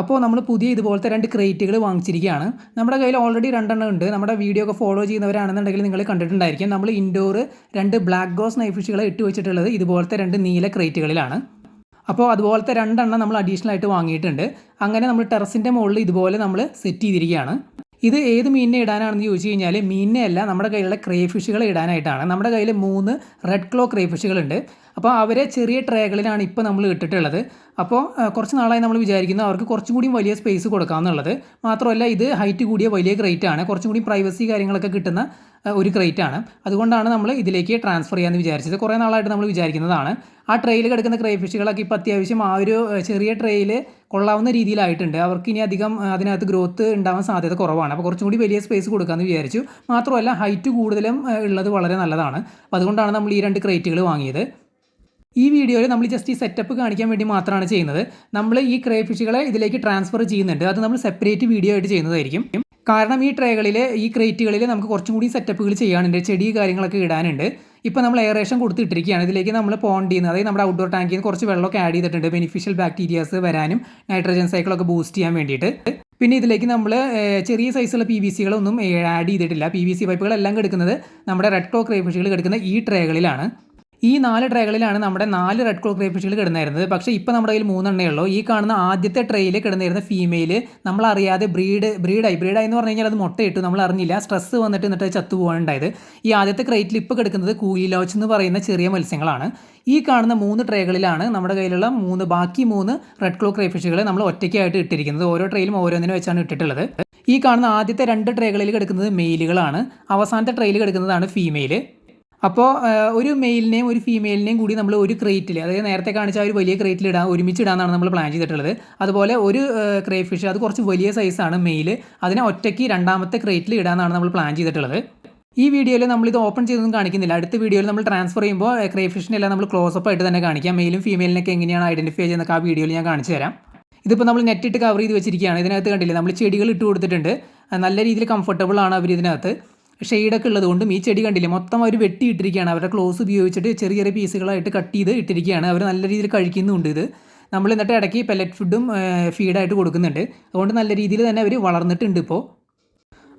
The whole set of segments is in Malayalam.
അപ്പോൾ നമ്മൾ പുതിയ ഇതുപോലത്തെ 2 ക്രേറ്റുകൾ വാങ്ങിച്ചിരിക്കുകയാണ്. നമ്മുടെ കയ്യിൽ ഓൾറെഡി 2 എണ്ണം ഉണ്ട്. നമ്മുടെ വീഡിയോ ഒക്കെ ഫോളോ ചെയ്യുന്നവരാണെന്നുണ്ടെങ്കിൽ നിങ്ങൾ കണ്ടിട്ടുണ്ടായിരിക്കും. നമ്മൾ ഇൻഡോർ 2 ബ്ലാക്ക് ഗോസ് നൈഫ് ഫിഷുകളെ ഇട്ട് വെച്ചിട്ടുള്ളത് ഇതുപോലത്തെ 2 നീല ക്രേറ്റുകളിലാണ്. അപ്പോൾ അതുപോലത്തെ 2 എണ്ണം നമ്മൾ അഡീഷണൽ ആയിട്ട് വാങ്ങിയിട്ടുണ്ട്. അങ്ങനെ നമ്മൾ ടെറസിൻ്റെ മുകളിൽ ഇതുപോലെ നമ്മൾ സെറ്റ് ചെയ്തിരിക്കുകയാണ്. ഇത് ഏത് മീനിനെ ഇടാനാണെന്ന് ചോദിച്ചു കഴിഞ്ഞാൽ മീനിനെ അല്ല, നമ്മുടെ കയ്യിലുള്ള ക്രേ ഫിഷുകളെ ഇടാനായിട്ടാണ്. നമ്മുടെ കയ്യിൽ 3 റെഡ് ക്ലോ ക്രേ ഫിഷുകളുണ്ട്. അപ്പോൾ അവരെ ചെറിയ ട്രേകളിലാണ് ഇപ്പോൾ നമ്മൾ ഇട്ടിട്ടുള്ളത്. അപ്പോൾ കുറച്ച് നാളായി നമ്മൾ വിചാരിക്കുന്നു അവർക്ക് കുറച്ചും കൂടി വലിയ സ്പേസ് കൊടുക്കാമെന്നുള്ളത്. മാത്രമല്ല ഇത് ഹൈറ്റ് കൂടിയ വലിയ ക്രേറ്റ് ആണ്, കുറച്ചും കൂടി പ്രൈവസി കാര്യങ്ങളൊക്കെ കിട്ടുന്ന ഒരു ക്രേറ്റ് ആണ്. അതുകൊണ്ടാണ് നമ്മൾ ഇതിലേക്ക് ട്രാൻസ്ഫർ ചെയ്യാമെന്ന് വിചാരിച്ചത്. കുറേ നാളായിട്ട് നമ്മൾ വിചാരിക്കുന്നതാണ്. ആ ട്രെയിൽ കിടക്കുന്ന ക്രേ ഫിഷുകളൊക്കെ ഇപ്പോൾ അത്യാവശ്യം ആ ഒരു ചെറിയ ട്രെയിൽ കൊള്ളാവുന്ന രീതിയിലായിട്ടുണ്ട്. അവർക്ക് ഇനി അധികം അതിനകത്ത് ഗ്രോത്ത് ഉണ്ടാവാൻ സാധ്യത കുറവാണ്. അപ്പോൾ കുറച്ചും കൂടി വലിയ സ്പേസ് കൊടുക്കാമെന്ന് വിചാരിച്ചു. മാത്രമല്ല ഹൈറ്റ് കൂടുതലും ഉള്ളത് വളരെ നല്ലതാണ്. അപ്പോൾ അതുകൊണ്ടാണ് നമ്മൾ ഈ 2 ക്രേറ്റുകൾ വാങ്ങിയത്. ഈ വീഡിയോയിൽ നമ്മൾ ജസ്റ്റ് ഈ സെറ്റപ്പ് കാണിക്കാൻ വേണ്ടി മാത്രമാണ് ചെയ്യുന്നത്. നമ്മൾ ഈ ക്രേ ഫിഷുകളെ ഇതിലേക്ക് ട്രാൻസ്ഫർ ചെയ്യുന്നുണ്ട്. അത് നമ്മൾ സെപ്പറേറ്റ് വീഡിയോ ആയിട്ട് ചെയ്യുന്നതായിരിക്കും. കാരണം ഈ ട്രേകളിൽ ഈ ക്രേറ്റുകളിൽ നമുക്ക് കുറച്ചും കൂടി സെറ്റപ്പുകൾ ചെയ്യാനുണ്ട്, ചെടി കാര്യങ്ങളൊക്കെ ഇടാനുണ്ട്. ഇപ്പോൾ നമ്മൾ എയറേഷൻ കൊടുത്തിട്ടിരിക്കുകയാണ്. ഇതിലേക്ക് നമ്മൾ പോണ്ടിൽ നിന്ന്, അതായത് നമ്മുടെ ഔട്ട്ഡോർ ടാങ്കിൽ നിന്ന് കുറച്ച് വെള്ളമൊക്കെ ആഡ് ചെയ്തിട്ടുണ്ട്, ബെനിഫിഷ്യൽ ബാക്ടീരിയാസ് വരാനും നൈട്രജൻ സൈക്കിളൊക്കെ ബൂസ്റ്റ് ചെയ്യാൻ വേണ്ടിയിട്ട്. പിന്നെ ഇതിലേക്ക് നമ്മൾ ചെറിയ സൈസുള്ള PVC കളൊന്നും ആഡ് ചെയ്തിട്ടില്ല. PVC പൈപ്പുകളെല്ലാം കിടക്കുന്നത് നമ്മുടെ റെഡ് ക്ലോ ക്രേ ഫിഷുകൾ കിടക്കുന്ന ഈ ട്രേകളിലാണ്. ഈ 4 ട്രേകളിലാണ് നമ്മുടെ 4 റെഡ് ക്ലോ ക്രേ ഫിഷുകൾ കിടന്നായിരുന്നത്. പക്ഷേ ഇപ്പോൾ നമ്മുടെ കയ്യിൽ 3 എണ്ണേ ഉള്ളൂ. ഈ കാണുന്ന ആദ്യത്തെ ട്രേയിൽ കിടന്നിരുന്ന ഫീമെയിൽ നമ്മളറിയാതെ ബ്രീഡായി എന്ന് പറഞ്ഞു കഴിഞ്ഞാൽ അത് മുട്ടയിട്ടു, നമ്മൾ അറിഞ്ഞില്ല. സ്ട്രെസ് വന്നിട്ട് എന്നിട്ട് ചത്തുപോകാനുണ്ടായത്. ഈ ആദ്യത്തെ ക്രേറ്റിൽ ഇപ്പോൾ കിടക്കുന്നത് കൂലി ലോച്ച് എന്ന് പറയുന്ന ചെറിയ മത്സ്യങ്ങളാണ്. ഈ കാണുന്ന 3 ട്രേകളിലാണ് നമ്മുടെ കയ്യിലുള്ള ബാക്കി 3 റെഡ് ക്ലോ ക്രേ ഫിഷുകൾ നമ്മൾ ഒറ്റയ്ക്കായിട്ട് ഇട്ടിരിക്കുന്നത്. ഓരോ ട്രേയിലും ഓരോന്നിനും വെച്ചാണ് ഇട്ടിട്ടുള്ളത്. ഈ കാണുന്ന ആദ്യത്തെ 2 ട്രേകളിൽ കിടക്കുന്നത് മെയിലുകളാണ്. അവസാനത്തെ ട്രേയിൽ കിടക്കുന്നതാണ് ഫീമെയിൽ. അപ്പോൾ ഒരു മെയിലിനെയും ഒരു ഫീമെയിലിനെയും കൂടി നമ്മൾ ഒരു ക്രേറ്റിൽ, അതായത് നേരത്തെ കാണിച്ച ഒരു വലിയ ക്രേറ്റിൽ ഒരുമിച്ച് ഇടാനാണ് നമ്മൾ പ്ലാൻ ചെയ്തിട്ടുള്ളത്. അതുപോലെ ഒരു ക്രേ ഫിഷ്, അത് കുറച്ച് വലിയ സൈസാണ് മെയിൽ, അതിനെ ഒറ്റയ്ക്ക് 2ാമത്തെ ക്രേറ്റിൽ ഇടാനാണ് നമ്മൾ പ്ലാൻ ചെയ്തിട്ടുള്ളത്. ഈ വീഡിയോയിൽ നമ്മളിത് ഓപ്പൺ ചെയ്തൊന്നും കാണിക്കുന്നില്ല. അടുത്ത വീഡിയോയിൽ നമ്മൾ ട്രാൻസ്ഫർ ചെയ്യുമ്പോൾ ക്രേ ഫിഷിനെല്ലാം നമ്മൾ ക്ലോസപ്പ് ആയിട്ട് തന്നെ കാണിക്കാം. മെയിലും ഫീമെയിലിനൊക്കെ എങ്ങനെയാണ് ഐഡൻറ്റിഫൈ ചെയ്യുന്നതൊക്കെ ആ വീഡിയോയിൽ ഞാൻ കാണിച്ചു തരാം. ഇതിപ്പോൾ നമ്മൾ നെറ്റിട്ട് കവർ ചെയ്ത് വെച്ചിരിക്കുകയാണ്. ഇതിനകത്ത് കണ്ടില്ലേ, നമ്മൾ ചെടികൾ ഇട്ട് കൊടുത്തിട്ടുണ്ട്. നല്ല രീതിയിൽ കംഫർട്ടബിൾ ആണ് അവർ ഇതിനകത്ത്. ഷെയ്ഡൊക്കെ ഉള്ളതുകൊണ്ടും ഈ ചെടി കണ്ടില്ലേ മൊത്തം അവർ വെട്ടിയിട്ടിരിക്കുകയാണ്. അവരുടെ ക്ലോസ് ഉപയോഗിച്ചിട്ട് ചെറിയ ചെറിയ പീസുകളായിട്ട് കട്ട് ചെയ്ത് ഇട്ടിരിക്കുകയാണ്. അവർ നല്ല രീതിയിൽ കഴിക്കുന്നുണ്ട്. ഇത് നമ്മൾ എന്നിട്ട് ഇടയ്ക്ക് പെല്ലറ്റ് ഫുഡും ഫീഡായിട്ട് കൊടുക്കുന്നുണ്ട്. അതുകൊണ്ട് നല്ല രീതിയിൽ തന്നെ അവർ വളർന്നിട്ടുണ്ട് ഇപ്പോൾ.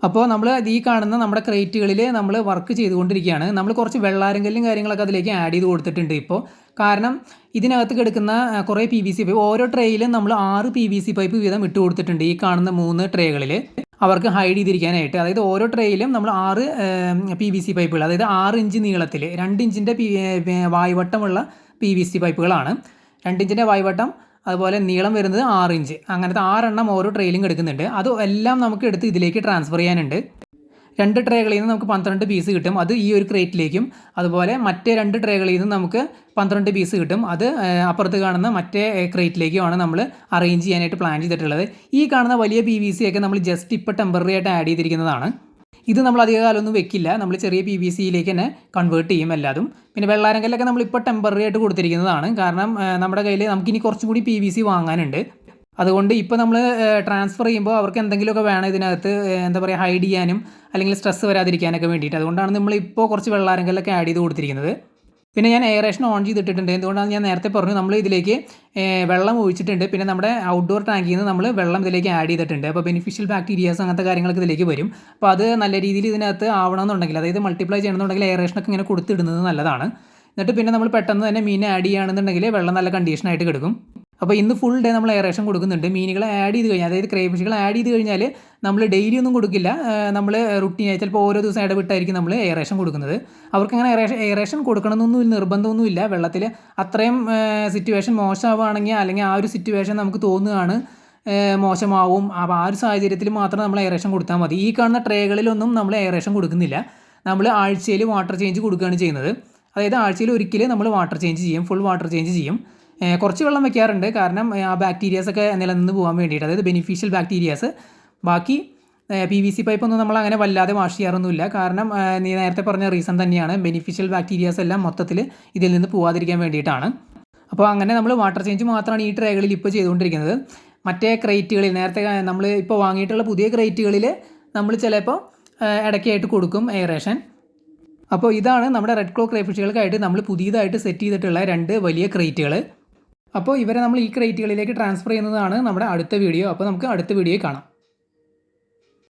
അപ്പോൾ നമ്മൾ ഈ കാണുന്ന നമ്മുടെ ക്രേറ്റുകളിൽ നമ്മൾ വർക്ക് ചെയ്തുകൊണ്ടിരിക്കുകയാണ്. നമ്മൾ കുറച്ച് വെള്ളാരങ്കല്ലും കാര്യങ്ങളൊക്കെ അതിലേക്ക് ആഡ് ചെയ്ത് കൊടുത്തിട്ടുണ്ട് ഇപ്പോൾ. കാരണം ഇതിനകത്ത് കിടക്കുന്ന കുറേ PVC പൈപ്പ്, ഓരോ ട്രേയിലും നമ്മൾ 6 PVC പൈപ്പ് വീതം ഇട്ട് കൊടുത്തിട്ടുണ്ട്. ഈ കാണുന്ന 3 ട്രേകളിൽ അവർക്ക് ഹൈഡ് ചെയ്തിരിക്കാനായിട്ട്. അതായത് ഓരോ ട്രേയിലും നമ്മൾ 6 PVC പൈപ്പുകൾ, അതായത് 6 ഇഞ്ച് നീളത്തിൽ 2 ഇഞ്ചിൻ്റെ വായ്വട്ടമുള്ള PVC പൈപ്പുകളാണ്. 2 ഇഞ്ചിൻ്റെ വായ്വട്ടം, അതുപോലെ നീളം വരുന്നത് 6 ഇഞ്ച്. അങ്ങനത്തെ 6 എണ്ണം ഓരോ ട്രേയിലും കിടക്കുന്നുണ്ട്. അത് എല്ലാം നമുക്ക് എടുത്ത് ഇതിലേക്ക് ട്രാൻസ്ഫർ ചെയ്യാനുണ്ട്. 2 ട്രേകളിൽ നിന്ന് നമുക്ക് 12 പീസ് കിട്ടും. അത് ഈ ഒരു ക്രേറ്റിലേക്കും, അതുപോലെ മറ്റേ 2 ട്രേകളിൽ നിന്ന് നമുക്ക് 12 പീസ് കിട്ടും. അത് അപ്പുറത്ത് കാണുന്ന മറ്റേ ക്രേറ്റിലേക്കുമാണ് നമ്മൾ അറേഞ്ച് ചെയ്യാനായിട്ട് പ്ലാൻ ചെയ്തിട്ടുള്ളത്. ഈ കാണുന്ന വലിയ PVC ഒക്കെ നമ്മൾ ജസ്റ്റ് ഇപ്പോൾ ടെമ്പററി ആയിട്ട് ആഡ് ചെയ്തിരിക്കുന്നതാണ്. ഇത് നമ്മൾ അധിക കാലമൊന്നും വെക്കില്ല. നമ്മൾ ചെറിയ PVCയിലേക്ക് തന്നെ കൺവേർട്ട് ചെയ്യും എല്ലാതും. പിന്നെ വെള്ളാരങ്കല്ലൊക്കെ നമ്മളിപ്പോൾ ടെമ്പററി ആയിട്ട് കൊടുത്തിരിക്കുന്നതാണ്. കാരണം നമ്മുടെ കയ്യിൽ നമുക്കിനി കുറച്ചും കൂടി PVC വാങ്ങാനുണ്ട്. അതുകൊണ്ട് ഇപ്പോൾ നമ്മൾ ട്രാൻസ്ഫർ ചെയ്യുമ്പോൾ അവർക്ക് എന്തെങ്കിലുമൊക്കെ വേണം ഇതിനകത്ത്, എന്താ പറയുക, ഹൈഡ് ചെയ്യാനും അല്ലെങ്കിൽ സ്ട്രെസ് വരാതിരിക്കാനൊക്കെ വേണ്ടിയിട്ട്. അതുകൊണ്ടാണ് നമ്മളിപ്പോൾ കുറച്ച് വെള്ളാരങ്കല്ലൊക്കെ ആഡ് ചെയ്ത് കൊടുത്തിരിക്കുന്നത്. പിന്നെ ഞാൻ എയറേഷൻ ഓൺ ചെയ്തിട്ടിട്ടുണ്ട്. എന്തുകൊണ്ടാണ് ഞാൻ നേരത്തെ പറഞ്ഞു, നമ്മൾ ഇതിലേക്ക് വെള്ളം ഒഴിച്ചിട്ടുണ്ട്. പിന്നെ നമ്മുടെ ഔട്ട്ഡോർ ടാങ്കിൽ നിന്ന് നമ്മൾ വെള്ളം ഇതിലേക്ക് ആഡ് ചെയ്തിട്ടുണ്ട്. അപ്പോൾ ബെനിഫിഷ്യൽ ബാക്ടീരിയാസ് അങ്ങനത്തെ കാര്യങ്ങളൊക്കെ ഇതിലേക്ക് വരും. അപ്പോൾ അത് നല്ല രീതിയിൽ ഇതിനകത്ത് ആവണമെന്നുണ്ടെങ്കിൽ, അതായത് മൾട്ടിപ്ലൈ ചെയ്യണമെന്നുണ്ടെങ്കിൽ എയറേഷനൊക്കെ ഇങ്ങനെ കൊടുത്തിടുന്നത് നല്ലതാണ്. എന്നിട്ട് പിന്നെ നമ്മൾ പെട്ടെന്ന് തന്നെ മീനെ ആഡ് ചെയ്യുകയാണെന്നുണ്ടെങ്കിൽ വെള്ളം നല്ല കണ്ടീഷനായിട്ട് കിടക്കും. അപ്പോൾ ഇന്ന് ഫുൾ ഡേ നമ്മൾ എയറേഷൻ കൊടുക്കുന്നുണ്ട്. മീനുകളെ ആഡ് ചെയ്ത് കഴിഞ്ഞാൽ, അതായത് ക്രേ ഫിഷുകളെ ആഡ് ചെയ്ത് കഴിഞ്ഞാൽ നമ്മൾ ഡെയിലി ഒന്നും കൊടുക്കില്ല. നമ്മൾ റുട്ടീനായി ചിലപ്പോൾ ഓരോ ദിവസം ഇടവിട്ടായിരിക്കും നമ്മൾ എയറേഷൻ കൊടുക്കുന്നത്. അവർക്കങ്ങനെ എയറേഷൻ കൊടുക്കണമെന്നൊന്നും നിർബന്ധമൊന്നുമില്ല. വെള്ളത്തിൽ അത്രയും സിറ്റുവേഷൻ മോശമാവുകയാണെങ്കിൽ, അല്ലെങ്കിൽ ആ ഒരു സിറ്റുവേഷൻ നമുക്ക് തോന്നുകയാണ് മോശമാവും, അപ്പോൾ ആ ഒരു സാഹചര്യത്തിൽ മാത്രം നമ്മൾ എയറേഷൻ കൊടുത്താൽ മതി. ഈ കാണുന്ന ട്രേകളിലൊന്നും നമ്മൾ എയറേഷൻ കൊടുക്കുന്നില്ല. നമ്മൾ ആഴ്ചയിൽ വാട്ടർ ചേഞ്ച് കൊടുക്കുകയാണ് ചെയ്യുന്നത്. അതായത് ആഴ്ചയിൽ ഒരിക്കൽ നമ്മൾ വാട്ടർ ചേഞ്ച് ചെയ്യും, ഫുൾ വാട്ടർ ചേഞ്ച് ചെയ്യും. കുറച്ച് വെള്ളം വെക്കാറുണ്ട്, കാരണം ആ ബാക്ടീരിയാസൊക്കെ നിലനിന്ന് പോകാൻ വേണ്ടിയിട്ട്, അതായത് ബെനിഫിഷ്യൽ ബാക്ടീരിയാസ്. ബാക്കി PVC പൈപ്പൊന്നും നമ്മൾ അങ്ങനെ വല്ലാതെ വാഷ് ചെയ്യാറൊന്നുമില്ല. കാരണം നീ നേരത്തെ പറഞ്ഞ റീസൺ തന്നെയാണ്, ബെനിഫിഷ്യൽ ബാക്ടീരിയാസ് എല്ലാം മൊത്തത്തിൽ ഇതിൽ നിന്ന് പോകാതിരിക്കാൻ വേണ്ടിയിട്ടാണ്. അപ്പോൾ അങ്ങനെ നമ്മൾ വാട്ടർ ചേഞ്ച് മാത്രമാണ് ഈ ട്രേകളിൽ ഇപ്പോൾ ചെയ്തുകൊണ്ടിരിക്കുന്നത്. മറ്റേ ക്രേറ്റുകളിൽ, നേരത്തെ നമ്മൾ ഇപ്പോൾ വാങ്ങിയിട്ടുള്ള പുതിയ ക്രേറ്റുകളിൽ നമ്മൾ ചിലപ്പോൾ ഇടയ്ക്കായിട്ട് കൊടുക്കും എയറേഷൻ. അപ്പോൾ ഇതാണ് നമ്മുടെ റെഡ് ക്ലോ ക്രേ ഫിഷുകൾക്കായിട്ട് നമ്മൾ പുതിയതായിട്ട് സെറ്റ് ചെയ്തിട്ടുള്ള 2 വലിയ ക്രേറ്റുകൾ. അപ്പോൾ ഇവരെ നമ്മൾ ഈ ക്രേറ്റുകളിലേക്ക് ട്രാൻസ്ഫർ ചെയ്യുന്നതാണ് നമ്മുടെ അടുത്ത വീഡിയോ. അപ്പോൾ നമുക്ക് അടുത്ത വീഡിയോയിൽ കാണാം.